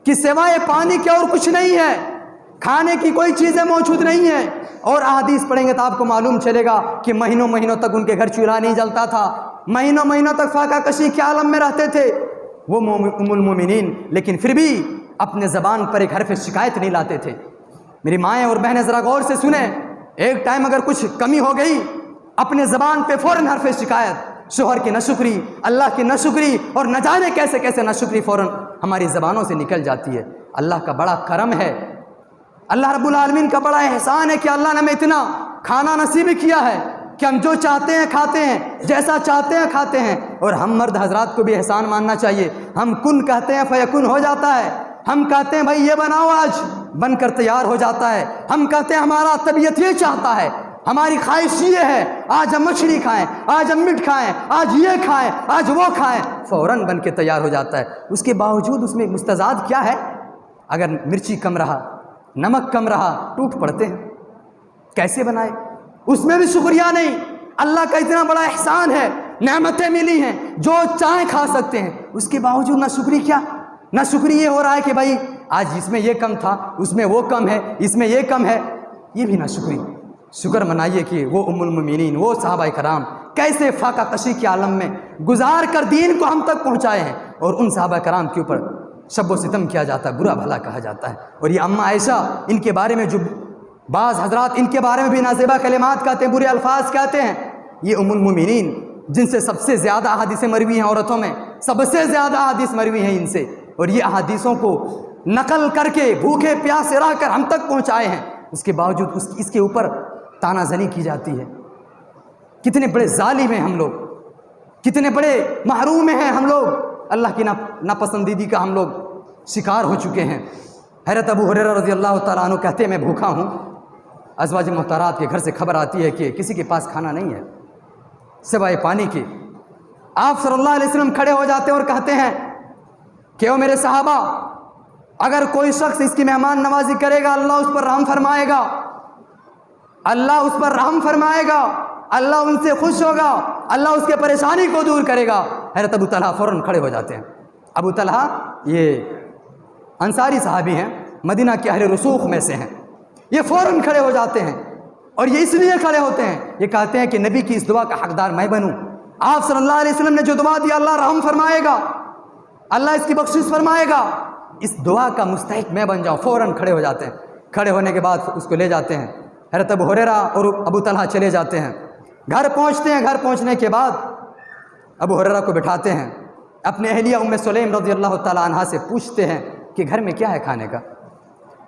کہ سوائے پانی کے اور کچھ نہیں ہے، کھانے کی کوئی چیزیں موجود نہیں ہیں۔ اور احادیث پڑھیں گے تو آپ کو معلوم چلے گا کہ مہینوں مہینوں تک ان کے گھر چولہا نہیں جلتا تھا، مہینوں مہینوں تک فاقہ کشی کے عالم میں رہتے تھے وہ ام المؤمنین، لیکن پھر بھی اپنے زبان پر ایک حرف شکایت نہیں لاتے تھے۔ میری مائیں اور بہنیں ذرا غور سے سنیں، ایک ٹائم اگر کچھ کمی ہو گئی اپنے زبان پہ فوراً حرف شکایت، شوہر کی ناشکری، اللہ کی ناشکری، اور نہ جانے کیسے کیسے ناشکری فوراً ہماری زبانوں سے نکل جاتی ہے۔ اللہ کا بڑا کرم ہے، اللہ رب العالمین کا بڑا احسان ہے کہ اللہ نے ہمیں اتنا کھانا نصیب کیا ہے کہ ہم جو چاہتے ہیں کھاتے ہیں، جیسا چاہتے ہیں کھاتے ہیں۔ اور ہم مرد حضرات کو بھی احسان ماننا چاہیے، ہم کن کہتے ہیں فیکن ہو جاتا ہے، ہم کہتے ہیں بھائی یہ بناؤ آج، بن کر تیار ہو جاتا ہے۔ ہم کہتے ہیں ہمارا طبیعت یہ چاہتا ہے، ہماری خواہش یہ ہے، آج ہم مچھلی کھائیں، آج ہم میٹ کھائیں، آج یہ کھائیں، آج وہ کھائیں، فوراً بن کے تیار ہو جاتا ہے۔ اس کے باوجود اس میں مستضاد کیا ہے؟ اگر مرچی کم رہا، نمک کم رہا، ٹوٹ پڑتے ہیں، کیسے بنائے؟ اس میں بھی شکریہ نہیں۔ اللہ کا اتنا بڑا احسان ہے، نعمتیں ملی ہیں، جو چاہیں کھا سکتے ہیں، اس کے باوجود نہ شکری کیا، نہ شکری یہ ہو رہا ہے کہ بھائی آج اس میں یہ کم تھا، اس میں وہ کم ہے، اس میں یہ کم ہے، یہ بھی نہ شکری۔ شکر منائیے کہ وہ ام المؤمنین، وہ صحابہ کرام کیسے فاقہ کشی کے عالم میں گزار کر دین کو ہم تک پہنچائے ہیں، اور ان صحابہ کرام کے اوپر شب و ستم کیا جاتا ہے، برا بھلا کہا جاتا ہے۔ اور یہ اماں عائشہ، ان کے بارے میں جو بعض حضرات ان کے بارے میں بھی نازیبہ کلمات کہتے ہیں، برے الفاظ کہتے ہیں، یہ ام المؤمنین جن سے سب سے زیادہ احادیث مروی ہیں، عورتوں میں سب سے زیادہ احادیث مروی ہیں ان سے، اور یہ احادیثوں کو نقل کر کے بھوکے پیاسے رہ کر ہم تک پہنچائے ہیں، اس کے باوجود اس کے اوپر تانا زنی کی جاتی ہے۔ کتنے بڑے ظالم ہیں ہم لوگ، کتنے بڑے محروم ہیں ہم لوگ، اللہ کی ناپسندیدگی کا ہم لوگ شکار ہو چکے ہیں۔ حضرت ابو ہریرہ رضی اللہ تعالیٰ عنہ کہتے ہیں میں بھوکا ہوں، ازواج محترات کے گھر سے خبر آتی ہے کہ کسی کے پاس کھانا نہیں ہے سوائے پانی کے۔ آپ صلی اللہ علیہ وسلم کھڑے ہو جاتے ہیں اور کہتے ہیں کہ او میرے صحابہ، اگر کوئی شخص اس کی مہمان نوازی کرے گا اللہ اس پر رحم فرمائے گا، اللہ اس پر رحم فرمائے گا، اللہ ان سے خوش ہوگا، اللہ اس کے پریشانی کو دور کرے گا۔ حضرت ابو طلحہ فوراً کھڑے ہو جاتے ہیں۔ ابو طلحہ یہ انصاری صحابی ہیں، مدینہ کے اہل رسوخ میں سے ہیں، یہ فوراً کھڑے ہو جاتے ہیں، اور یہ اس لیے کھڑے ہوتے ہیں، یہ کہتے ہیں کہ نبی کی اس دعا کا حقدار میں بنوں۔ آپ صلی اللہ علیہ وسلم نے جو دعا دی اللہ رحم فرمائے گا، اللہ اس کی بخشش فرمائے گا، اس دعا کا مستحق میں بن جاؤں۔ فوراً کھڑے ہو جاتے ہیں، کھڑے ہونے کے بعد اس کو لے جاتے ہیں۔ حضرت ابو ہریرہ اور ابو طلحہ چلے جاتے ہیں، گھر پہنچتے ہیں۔ گھر پہنچنے کے بعد ابو ہریرہ کو بٹھاتے ہیں، اپنے اہلیہ ام سلیم رضی اللہ تعالیٰ عنہا سے پوچھتے ہیں کہ گھر میں کیا ہے کھانے کا؟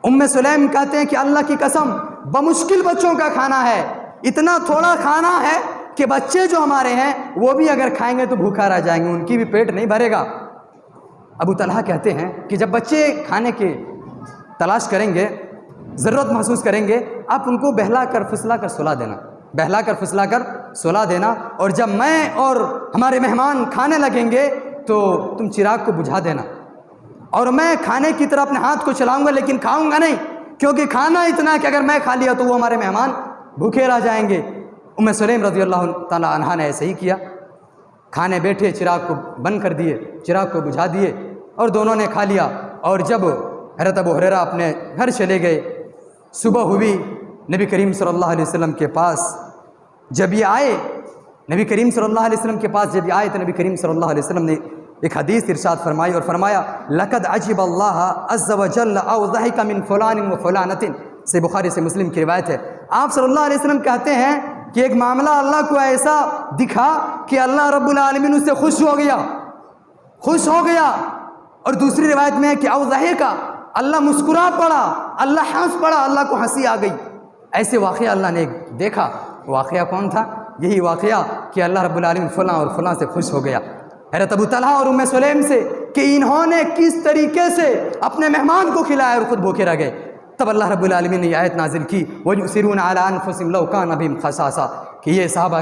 ام سلیم کہتے ہیں کہ اللہ کی قسم بمشکل بچوں کا کھانا ہے، اتنا تھوڑا کھانا ہے کہ بچے جو ہمارے ہیں وہ بھی اگر کھائیں گے تو بھوکا رہ جائیں گے، ان کی بھی پیٹ نہیں بھرے گا۔ ابو طلحہ کہتے ہیں کہ جب بچے کھانے کے تلاش کریں گے، ضرورت محسوس کریں گے، آپ ان کو بہلا کر پھسلا کر سلا دینا، بہلا کر پھسلا کر سلا دینا، اور جب میں اور ہمارے مہمان کھانے لگیں گے تو تم چراغ کو بجھا دینا، اور میں کھانے کی طرف اپنے ہاتھ کو چلاؤں گا لیکن کھاؤں گا نہیں، کیونکہ کھانا اتنا ہے کہ اگر میں کھا لیا تو وہ ہمارے مہمان بھوکے رہ جائیں گے۔ ام سلیم رضی اللہ تعالیٰ عنہا نے ایسے ہی کیا، کھانے بیٹھے، چراغ کو بند کر دیے، چراغ کو بجھا دیے، اور دونوں نے کھا لیا۔ اور جب حضرت ابو ہریرہ اپنے گھر چلے گئے، صبح ہوئی، نبی کریم صلی اللہ علیہ وسلم کے پاس جب یہ آئے نبی کریم صلی اللہ علیہ وسلم کے پاس جب آئے تو نبی کریم صلی اللہ علیہ وسلم نے ایک حدیث ارشاد فرمائی اور فرمایا لقد عجب اللہ عز وجل او ضحک من فلان و فلانۃ، سے بخاری سے مسلم کی روایت ہے۔ آپ صلی اللہ علیہ وسلم کہتے ہیں کہ ایک معاملہ اللہ کو ایسا دکھا کہ اللہ رب العالمین اس سے خوش ہو گیا، اور دوسری روایت میں ہے کہ او ضحک، اللہ مسکرا پڑا، اللہ ہنس پڑا، اللہ کو ہنسی آ گئی۔ ایسے واقعہ اللہ نے دیکھا۔ واقعہ کون تھا؟ یہی واقعہ کہ اللہ رب العالمین فلاں اور فلاں سے خوش ہو گیا۔ حضرت ابو طلحہ اور ام سلیم سے کہ انہوں نے کس طریقے سے اپنے مہمان کو کھلایا اور خود بھوکے رہ گئے، تب اللہ رب العالمین نے یہ آیت نازل کی وَيُؤْثِرُونَ عَلَىٰ أَنفُسِهِمْ لَوْ كَانَ بِهِمْ خَصَاصَةٌ، کہ یہ صحابہ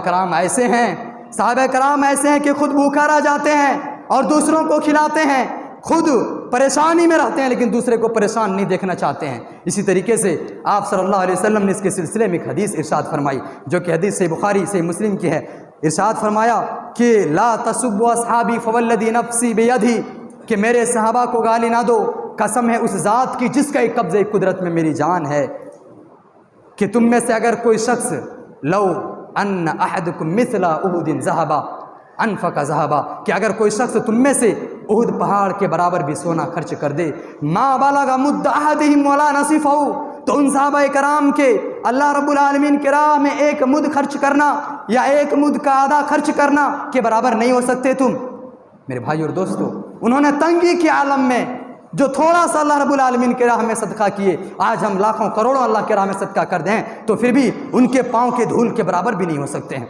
کرام ایسے ہیں کہ خود بھوکا رہ جاتے ہیں اور دوسروں کو کھلاتے ہیں، خود پریشانی میں رہتے ہیں لیکن دوسرے کو پریشان نہیں دیکھنا چاہتے ہیں۔ اسی طریقے سے آپ صلی اللہ علیہ وسلم نے اس کے سلسلے میں ایک حدیث ارشاد فرمائی جو کہ حدیث صحیح بخاری صحیح مسلم کی ہے۔ ارشاد فرمایا کہ لا تسبوا اصحابی فوالذی نفسی بیدی، کہ میرے صحابہ کو گالی نہ دو، قسم ہے اس ذات کی جس کا ایک قبضہ قدرت میں میری جان ہے، کہ تم میں سے اگر کوئی شخص لو ان احدکم مثل احد ذهبا انفق ذهبا، کہ اگر کوئی شخص تم میں سے احد پہاڑ کے برابر بھی سونا خرچ کر دے، ما بلغ مد احدہم ولا نصفہ، تو ان صحابہ کرام کے اللہ رب العالمین کی راہ میں ایک مد خرچ کرنا یا ایک مد کا آدھا خرچ کرنا کے برابر نہیں ہو سکتے تم۔ میرے بھائی اور دوستو، انہوں نے تنگی کے عالم میں جو تھوڑا سا اللہ رب العالمین کے راہ میں صدقہ کیے، آج ہم لاکھوں کروڑوں اللہ کے راہ میں صدقہ کر دیں تو پھر بھی ان کے پاؤں کے دھول کے برابر بھی نہیں ہو سکتے ہیں،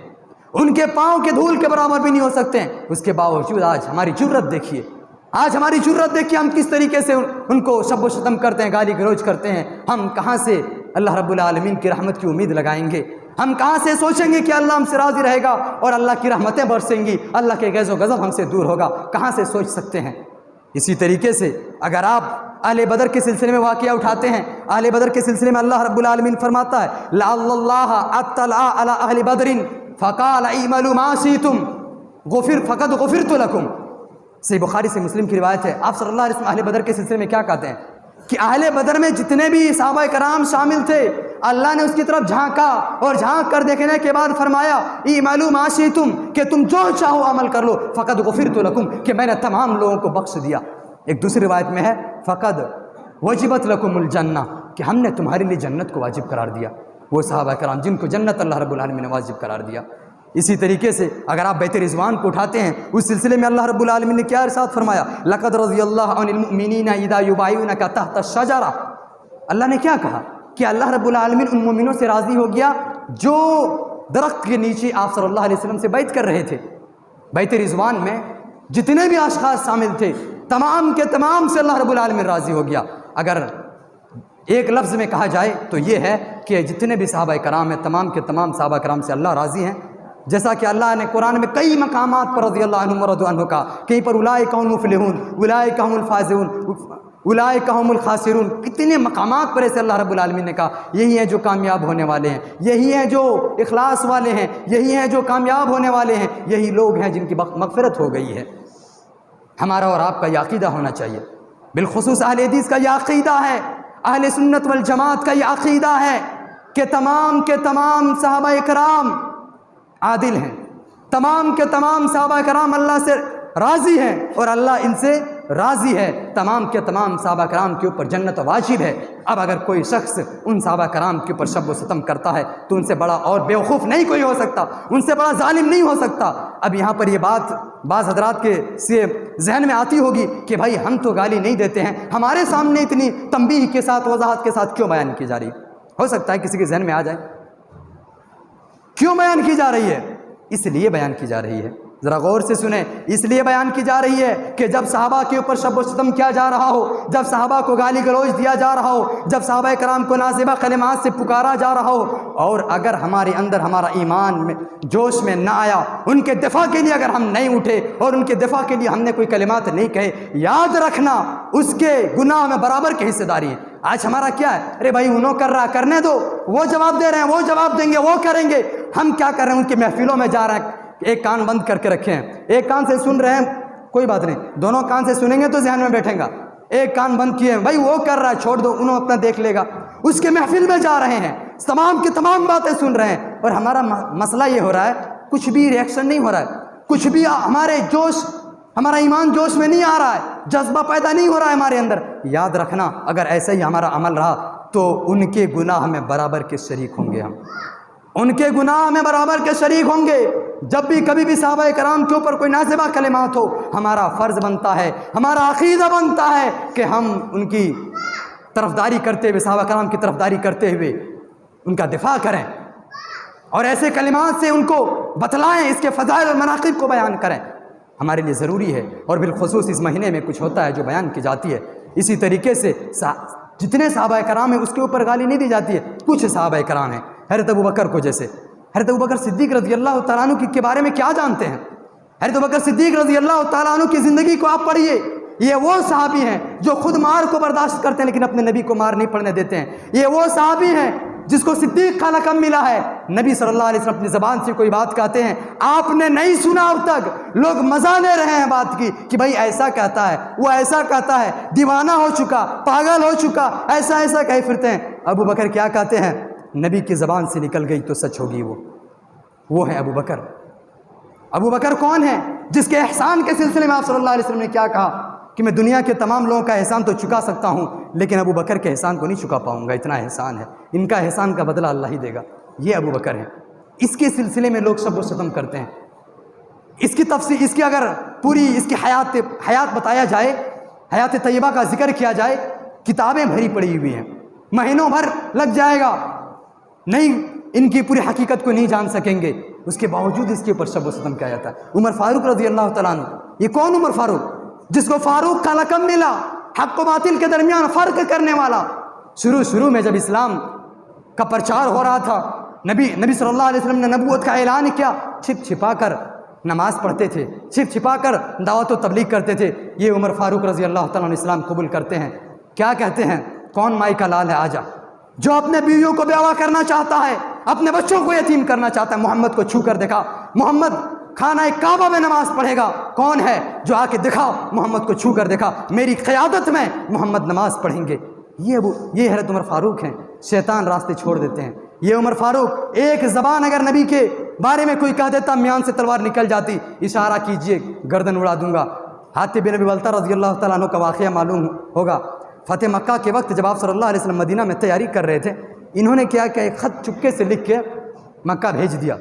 ان کے پاؤں کے دھول کے برابر بھی نہیں ہو سکتے ہیں۔ اس کے باوجود آج ہماری جرت دیکھیے، ہم کس طریقے سے ان کو شب و شتم کرتے ہیں، گالی گلوچ کرتے ہیں۔ ہم کہاں سے اللہ رب العالمین کی رحمت کی امید لگائیں گے؟ ہم کہاں سے سوچیں گے کہ اللہ ہم سے راضی رہے گا اور اللہ کی رحمتیں برسیں گی، اللہ کے غیظ و غضب ہم سے دور ہوگا؟ کہاں سے سوچ سکتے ہیں؟ اسی طریقے سے اگر آپ اہل بدر کے سلسلے میں واقعہ اٹھاتے ہیں، اہل بدر کے سلسلے میں اللہ رب العالمین فرماتا ہے لعل اللہ اطلع علی اہل بدر فقال اعملوا ما شئتم فقد غفرت لکم، صحیح بخاری سے مسلم کی روایت ہے۔ آپ صلی اللہ علیہ وسلم اہل بدر کے سلسلے میں کیا کہتے ہیں کہ اہل بدر میں جتنے بھی صحابہ کرام شامل تھے، اللہ نے اس کی طرف جھانکا اور جھانک کر دیکھنے کے بعد فرمایا اعملوا ما شئتم، کہ تم جو چاہو عمل کر لو، فقد غفرت لکم، کہ میں نے تمام لوگوں کو بخش دیا۔ ایک دوسری روایت میں ہے فقد وجبت لکم الجنہ، کہ ہم نے تمہارے لیے جنت کو واجب قرار دیا۔ وہ صحابہ کرام جن کو جنت اللہ رب العالمین نے واجب قرار دیا۔ اسی طریقے سے اگر آپ بیت رضوان کو اٹھاتے ہیں، اس سلسلے میں اللہ رب العالمین نے کیا ارشاد فرمایا لقد رضی اللہ عن المؤمنین اذا یبایعونک تحت الشجرہ، اللہ نے کیا کہا کہ اللہ رب العالمین ان مومنوں سے راضی ہو گیا جو درخت کے نیچے آپ صلی اللہ علیہ وسلم سے بیعت کر رہے تھے۔ بیت رضوان میں جتنے بھی اشخاص شامل تھے تمام کے تمام سے اللہ رب العالمین راضی ہو گیا۔ اگر ایک لفظ میں کہا جائے تو یہ ہے کہ جتنے بھی صحابہ کرام ہیں تمام کے تمام صحابہ کرام سے اللہ راضی ہیں، جیسا کہ اللہ نے قرآن میں کئی مقامات پر رضی اللہ عنہم ورضوا عنہ کا، کہیں پر اولئک هم المفلحون، اولئک هم الفائزون، اولئک هم الخاسرون، کتنے مقامات پر ایسے اللہ رب العالمین نے کہا یہی ہیں جو کامیاب ہونے والے ہیں، یہی ہیں جو اخلاص والے ہیں، یہی ہیں جو کامیاب ہونے والے ہیں، یہی لوگ ہیں جن کی مغفرت ہو گئی ہے۔ ہمارا اور آپ کا یہ عقیدہ ہونا چاہیے، بالخصوص اہل حدیث کا یہ عقیدہ ہے، اہل سنت والجماعت کا یہ عقیدہ ہے کہ تمام کے تمام صحابہ کرام عادل ہیں، تمام کے تمام صحابہ کرام اللہ سے راضی ہیں اور اللہ ان سے راضی ہے، تمام کے تمام صحابہ کرام کے اوپر جنت واجب ہے۔ اب اگر کوئی شخص ان صحابہ کرام کے اوپر شب و ستم کرتا ہے تو ان سے بڑا اور بیوقوف نہیں کوئی ہو سکتا، ان سے بڑا ظالم نہیں ہو سکتا۔ اب یہاں پر یہ بات بعض حضرات کے سے ذہن میں آتی ہوگی کہ بھائی ہم تو گالی نہیں دیتے ہیں، ہمارے سامنے اتنی تنبیہ کے ساتھ وضاحت کے ساتھ کیوں بیان کی جا رہی ہے؟ ہو سکتا ہے کسی کے ذہن میں آ جائے کیوں بیان کی جا رہی ہے؟ اس لیے بیان کی جا رہی ہے، ذرا غور سے سنیں، اس لیے بیان کی جا رہی ہے کہ جب صحابہ کے اوپر شب و ستم کیا جا رہا ہو، جب صحابہ کو گالی گلوچ دیا جا رہا ہو، جب صحابہ کرام کو نازیبہ کلمات سے پکارا جا رہا ہو، اور اگر ہمارے اندر ہمارا ایمان میں جوش میں نہ آیا، ان کے دفاع کے لیے اگر ہم نہیں اٹھے اور ان کے دفاع کے لیے ہم نے کوئی کلمات نہیں کہے، یاد رکھنا اس کے گناہ میں برابر کی حصہ داری ہے۔ آج ہمارا کیا ہے؟ ارے بھائی انہوں کر رہا، کرنے دو، وہ جواب دے رہے ہیں، وہ جواب دیں گے، وہ کریں گے۔ ہم کیا کر رہے ہیں؟ ان کی محفلوں میں جا رہے ہیں، ایک کان بند کر کے رکھے ہیں، ایک کان سے سن رہے ہیں، کوئی بات نہیں، دونوں کان سے سنیں گے تو ذہن میں بیٹھیں گا، ایک کان بند کیے ہیں، بھائی وہ کر رہا ہے چھوڑ دو، انہوں اپنا دیکھ لے گا۔ اس کے محفل میں جا رہے ہیں، تمام کی تمام باتیں سن رہے ہیں، اور ہمارا مسئلہ یہ ہو رہا ہے کچھ بھی ریئیکشن نہیں ہو رہا ہے، کچھ بھی ہمارا ایمان جوش میں نہیں آ رہا ہے، جذبہ پیدا نہیں ہو رہا ہے ہمارے اندر، یاد رکھنا اگر ایسا ہی ہمارا عمل رہا تو ان کے گناہ میں برابر کے شریک ہوں گے، ہم ان کے گناہ میں برابر کے شریک ہوں گے۔ جب بھی کبھی بھی صحابہ کرام کے اوپر کوئی نازبہ کلمات ہو، ہمارا فرض بنتا ہے، ہمارا عقیدہ بنتا ہے کہ ہم ان کی طرفداری کرتے ہوئے، صحابہ کرام کی طرفداری کرتے ہوئے ان کا دفاع کریں، اور ایسے کلمات سے ان کو بتلائیں، اس کے فضائل اور مناقب کو بیان کریں، ہمارے لیے ضروری ہے۔ اور بالخصوص اس مہینے میں کچھ ہوتا ہے جو بیان کی جاتی ہے، اسی طریقے سے جتنے صحابہ کرام ہیں اس کے اوپر گالی نہیں دی جاتی ہے، کچھ صحابہ کرام ہیں حضرت ابوبکر کو، جیسے حضرت ابوبکر صدیق رضی اللہ تعالیٰ عنہ کے بارے میں کیا جانتے ہیں؟ حضرت ابوبکر صدیق رضی اللہ تعالیٰ عنہ کی زندگی کو آپ پڑھیے، یہ وہ صحابی ہیں جو خود مار کو برداشت کرتے ہیں لیکن اپنے نبی کو مار نہیں پڑنے دیتے ہیں، یہ وہ صحابی ہیں جس کو صدیق کا لقب ملا ہے۔ نبی صلی اللہ علیہ وسلم اپنی زبان سے کوئی بات کہتے ہیں، آپ نے نہیں سنا اب تک، لوگ مزہ لے رہے ہیں بات کی کہ بھائی ایسا کہتا ہے، وہ ایسا کہتا ہے، دیوانہ ہو چکا، پاگل ہو چکا، ایسا ایسا کہہ پھرتے ہیں۔ ابو بکر کیا کہتے ہیں؟ نبی کی زبان سے نکل گئی تو سچ ہوگی، وہ ہے ابو بکر۔ ابو بکر کون ہے؟ جس کے احسان کے سلسلے میں آپ صلی اللہ علیہ وسلم نے کیا کہا کہ میں دنیا کے تمام لوگوں کا احسان تو چکا سکتا ہوں لیکن ابو بکر کے احسان کو نہیں چکا پاؤں گا، اتنا احسان ہے، ان کا احسان کا بدلہ اللہ ہی دے گا۔ یہ ابو بکر ہے، اس کے سلسلے میں لوگ شب و شتم کرتے ہیں۔ اس کی تفصیل، اس کی اگر پوری اس کی حیات بتایا جائے، حیات طیبہ کا ذکر کیا جائے، کتابیں بھری پڑی ہوئی ہیں، مہینوں بھر لگ جائے گا، نہیں ان کی پوری حقیقت کو نہیں جان سکیں گے، اس کے باوجود اس کے اوپر شب و ستم کیا جاتا ہے۔ عمر فاروق رضی اللہ تعالیٰ عنہ، یہ کون عمر فاروق جس کو فاروق کا لقب ملا، حق و باطل کے درمیان فرق کرنے والا؟ شروع میں جب اسلام کا پرچار ہو رہا تھا، نبی صلی اللہ علیہ وسلم نے نبوت کا اعلان کیا، چھپ چھپا کر نماز پڑھتے تھے، چھپ چھپا کر دعوت و تبلیغ کرتے تھے۔ یہ عمر فاروق رضی اللہ تعالیٰ عنہ اسلام قبول کرتے ہیں، کیا کہتے ہیں؟ کون مائی کا لال ہے آجا، جو اپنے بیویوں کو بیوہ کرنا چاہتا ہے، اپنے بچوں کو یتیم کرنا چاہتا ہے، محمد کو چھو کر دکھا، محمد خانہ کعبہ میں نماز پڑھے گا، کون ہے جو آ کے دکھا، محمد کو چھو کر دکھا، میری قیادت میں محمد نماز پڑھیں گے۔ یہ حضرت عمر فاروق ہیں، شیطان راستے چھوڑ دیتے ہیں۔ یہ عمر فاروق، ایک زبان اگر نبی کے بارے میں کوئی کہہ دیتا، میان سے تلوار نکل جاتی، اشارہ کیجئے گردن اڑا دوں گا۔ حاتب بن ابی بلتہ رضی اللہ تعالیٰ عنہ کا واقعہ معلوم ہوگا، فتح مکہ کے وقت جب آپ صلی اللہ علیہ وسلم مدینہ میں تیاری کر رہے تھے، انہوں نے کیا کہ ایک خط چپکے سے لکھ کے مکہ بھیج دیا،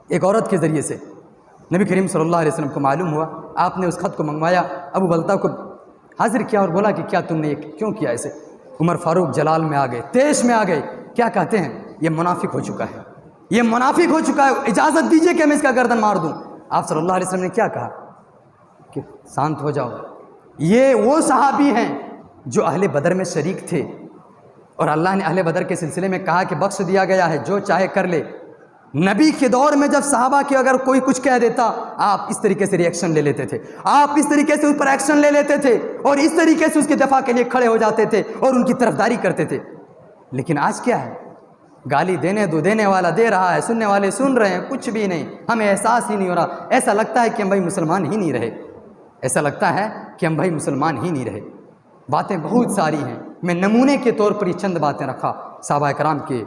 ایک عورت کے ذریعے سے۔ نبی کریم صلی اللہ علیہ وسلم کو معلوم ہوا، آپ نے اس خط کو منگوایا، ابو بلتہ کو حاضر کیا اور بولا کہ کیا تم نے یہ کیوں کیا ایسے؟ عمر فاروق جلال میں آ گئے، تیش میں آ گئے، کیا کہتے ہیں؟ یہ منافق ہو چکا ہے، یہ منافق ہو چکا ہے، اجازت دیجئے کہ میں اس کا گردن مار دوں۔ آپ صلی اللہ علیہ وسلم نے کیا کہا کہ شانت ہو جاؤ۔ یہ وہ صحابی ہیں جو اہل بدر میں شریک تھے، اور اللہ نے اہل بدر کے سلسلے میں کہا کہ بخش دیا گیا ہے، جو چاہے کر لے۔ نبی کے دور میں جب صحابہ کے اگر کوئی کچھ کہہ دیتا، آپ اس طریقے سے ریئیکشن لے لیتے تھے، آپ اس طریقے سے اس پر ایکشن لے لیتے تھے، اور اس طریقے سے اس کے دفاع کے لیے کھڑے ہو جاتے تھے اور ان کی طرفداری کرتے تھے۔ لیکن آج کیا ہے؟ گالی دینے والا دے رہا ہے، سننے والے سن رہے ہیں، کچھ بھی نہیں، ہمیں احساس ہی نہیں ہو رہا، ایسا لگتا ہے کہ ہم بھائی مسلمان ہی نہیں رہے، ایسا لگتا ہے کہ ہم بھائی مسلمان ہی نہیں رہے۔ باتیں بہت ساری ہیں، میں نمونے کے طور پر یہ چند باتیں رکھا صحابہ کرام کے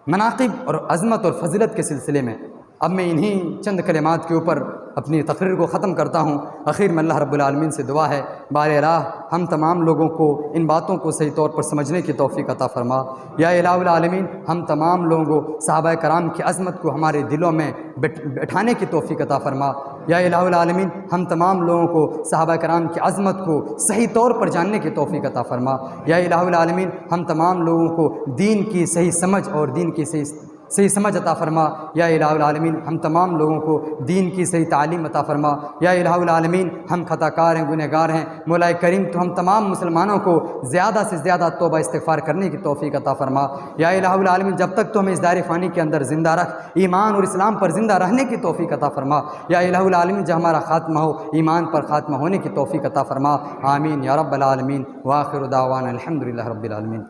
مناقب اور عظمت اور فضیلت کے سلسلے میں۔ اب میں انہی چند کلمات کے اوپر اپنی تقریر کو ختم کرتا ہوں۔ اخیر میں اللہ رب العالمین سے دعا ہے، بار راہ ہم تمام لوگوں کو ان باتوں کو صحیح طور پر سمجھنے کی توفیق عطا فرما۔ یا الہ العالمین، ہم تمام لوگوں کو صحابہ کرام کی عظمت کو ہمارے دلوں میں بٹھانے کی توفیق عطا فرما۔ یا الہ العالمین، ہم تمام لوگوں کو صحابہ کرام کی عظمت کو صحیح طور پر جاننے کی توفیق عطا فرما۔ یا الہ العالمین، ہم تمام لوگوں کو دین کی صحیح سمجھ اور دین کی صحیح سمجھ عطا فرما۔ یا الہ العالمین، ہم تمام لوگوں کو دین کی صحیح تعلیم عطا فرما۔ یا الہ العالمین، ہم خطا کار ہیں، گنہ گار ہیں، مولا کریم تو ہم تمام مسلمانوں کو زیادہ سے زیادہ توبہ استغفار کرنے کی توفیق عطا فرما۔ یا الہ العالمین، جب تک تو ہمیں اس دار فانی کے اندر زندہ رکھ، ایمان اور اسلام پر زندہ رہنے کی توفیق عطا فرما۔ یا الہ العالمین، جب ہمارا خاتمہ ہو، ایمان پر خاتمہ ہونے کی توفیق عطا فرما۔ آمین یا رب العالمین، وآخر دعوانا الحمدللہ رب العالمین۔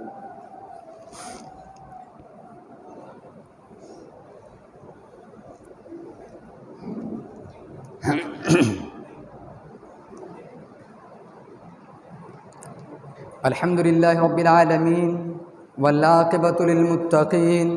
الحمد للہ رب العالمین والعاقبۃ للمتقین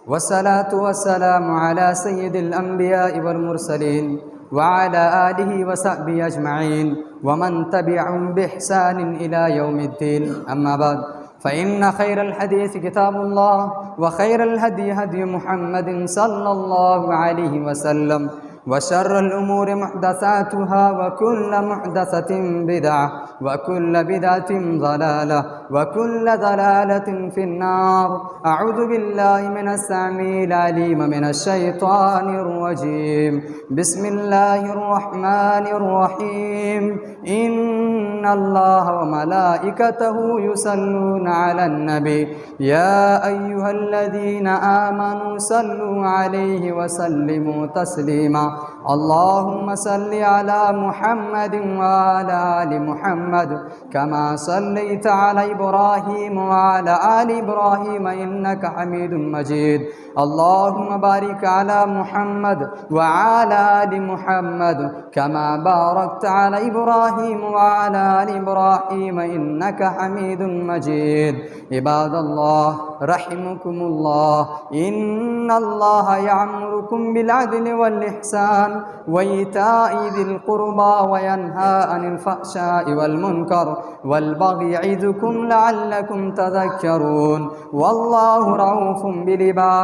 والصلاة والسلام على سيد الأنبياء والمرسلين وعلى آله وصحبه أجمعين ومن تبعهم بإحسان إلى يوم الدين. أما بعد، فإن خير الحديث كتاب الله، وخير الهدي هدي محمد صلى الله عليه وسلم، وشر الأمور محدثاتها، وكل محدثة بدعة، وكل بدعة ضلالة، وكل ضلالة في النار. أعوذ بالله من السميع العليم من الشيطان الرجيم. بسم الله الرحمن الرحيم. إن الله وملائكته يصلون على النبي يا أيها الذين آمنوا صلوا عليه وسلموا تسليما. اللهم صل على محمد وعلى آل محمد كما صليت على إبراهيم وعلى آل إبراهيم إنك حميد مجيد. اللهم بارك على محمد وعلى آل محمد كما باركت على إبراهيم وعلى آل إبراهيم إنك حميد مجيد. عباد الله رحمكم الله، إن الله يأمركم بالعدل والإحسان وإيتاء ذي القربى وينهى عن الفحشاء والمنكر والبغي يعظكم لعلكم تذكرون. والله رؤوف بالعباد.